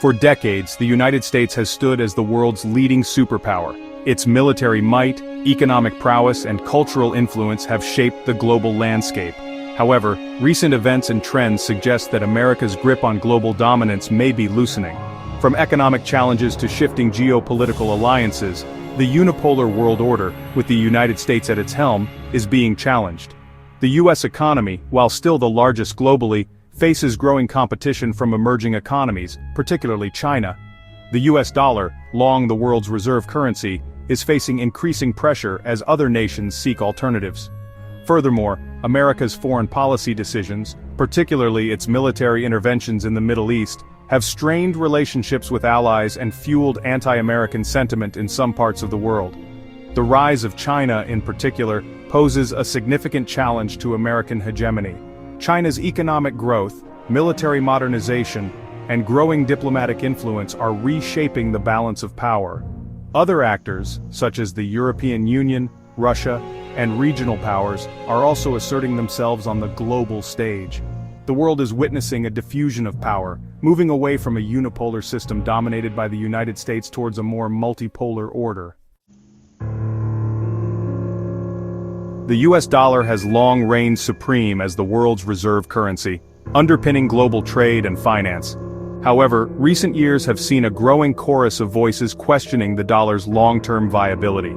For decades, the United States has stood as the world's leading superpower. Its military might, economic prowess, and cultural influence have shaped the global landscape. However, recent events and trends suggest that America's grip on global dominance may be loosening. From economic challenges to shifting geopolitical alliances, the unipolar world order, with the United States at its helm, is being challenged. The U.S. economy, while still the largest globally, faces growing competition from emerging economies, particularly China. The U.S. dollar, long the world's reserve currency, is facing increasing pressure as other nations seek alternatives. Furthermore, America's foreign policy decisions, particularly its military interventions in the Middle East, have strained relationships with allies and fueled anti-American sentiment in some parts of the world. The rise of China, in particular, poses a significant challenge to American hegemony. China's economic growth, military modernization, and growing diplomatic influence are reshaping the balance of power. Other actors, such as the European Union, Russia, and regional powers, are also asserting themselves on the global stage. The world is witnessing a diffusion of power, moving away from a unipolar system dominated by the United States towards a more multipolar order. The US dollar has long reigned supreme as the world's reserve currency, underpinning global trade and finance. However, recent years have seen a growing chorus of voices questioning the dollar's long-term viability.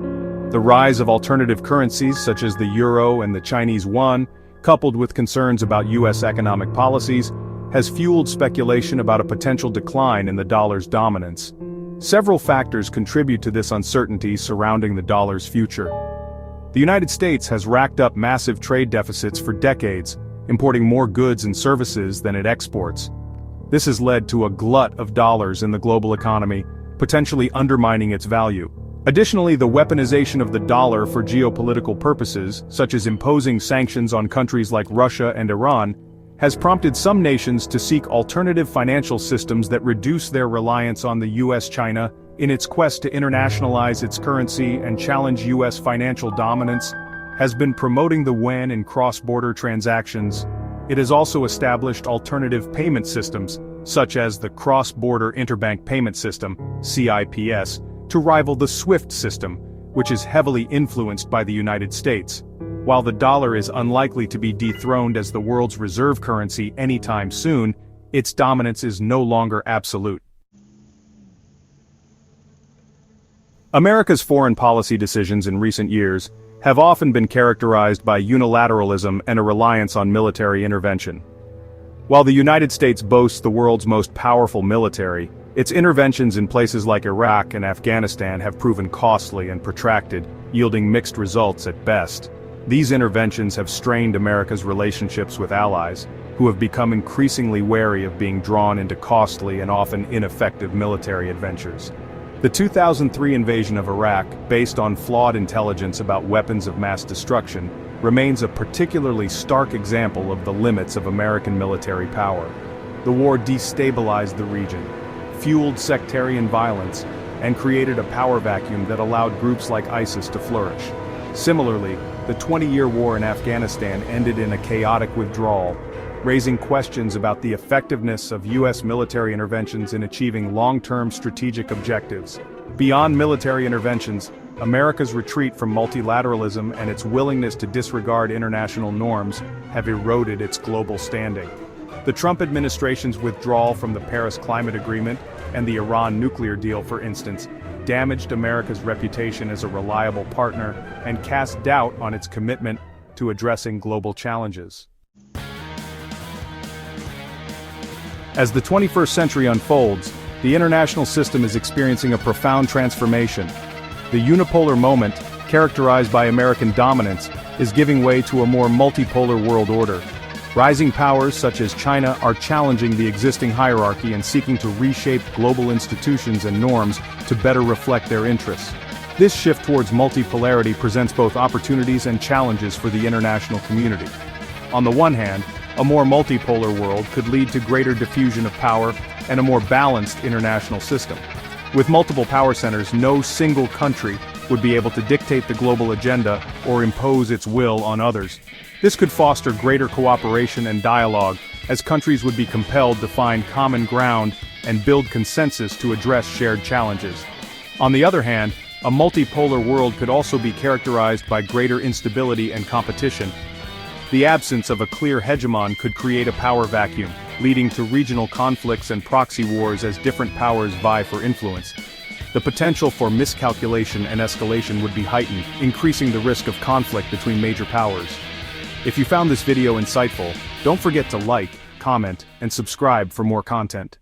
The rise of alternative currencies such as the euro and the Chinese yuan, coupled with concerns about US economic policies, has fueled speculation about a potential decline in the dollar's dominance. Several factors contribute to this uncertainty surrounding the dollar's future. The United States has racked up massive trade deficits for decades, importing more goods and services than it exports. This has led to a glut of dollars in the global economy, potentially undermining its value. Additionally, the weaponization of the dollar for geopolitical purposes, such as imposing sanctions on countries like Russia and Iran, has prompted some nations to seek alternative financial systems that reduce their reliance on the US-China in its quest to internationalize its currency and challenge US financial dominance, has been promoting the yuan in cross-border transactions. It has also established alternative payment systems, such as the Cross-Border Interbank Payment System, CIPS, to rival the SWIFT system, which is heavily influenced by the United States. While the dollar is unlikely to be dethroned as the world's reserve currency anytime soon, its dominance is no longer absolute. America's foreign policy decisions in recent years have often been characterized by unilateralism and a reliance on military intervention. While the United States boasts the world's most powerful military, its interventions in places like Iraq and Afghanistan have proven costly and protracted, yielding mixed results at best. These interventions have strained America's relationships with allies, who have become increasingly wary of being drawn into costly and often ineffective military adventures. The 2003 invasion of Iraq, based on flawed intelligence about weapons of mass destruction, remains a particularly stark example of the limits of American military power. The war destabilized the region, fueled sectarian violence, and created a power vacuum that allowed groups like ISIS to flourish. Similarly, the 20-year war in Afghanistan ended in a chaotic withdrawal, raising questions about the effectiveness of U.S. military interventions in achieving long-term strategic objectives. Beyond military interventions, America's retreat from multilateralism and its willingness to disregard international norms have eroded its global standing. The Trump administration's withdrawal from the Paris Climate Agreement and the Iran nuclear deal, for instance, damaged America's reputation as a reliable partner and cast doubt on its commitment to addressing global challenges. As the 21st century unfolds, the international system is experiencing a profound transformation. The unipolar moment, characterized by American dominance, is giving way to a more multipolar world order. Rising powers such as China are challenging the existing hierarchy and seeking to reshape global institutions and norms to better reflect their interests. This shift towards multipolarity presents both opportunities and challenges for the international community. On the one hand, a more multipolar world could lead to greater diffusion of power and a more balanced international system. With multiple power centers, no single country would be able to dictate the global agenda or impose its will on others. This could foster greater cooperation and dialogue, as countries would be compelled to find common ground and build consensus to address shared challenges. On the other hand, a multipolar world could also be characterized by greater instability and competition. The absence of a clear hegemon could create a power vacuum, leading to regional conflicts and proxy wars as different powers vie for influence. The potential for miscalculation and escalation would be heightened, increasing the risk of conflict between major powers. If you found this video insightful, don't forget to like, comment, and subscribe for more content.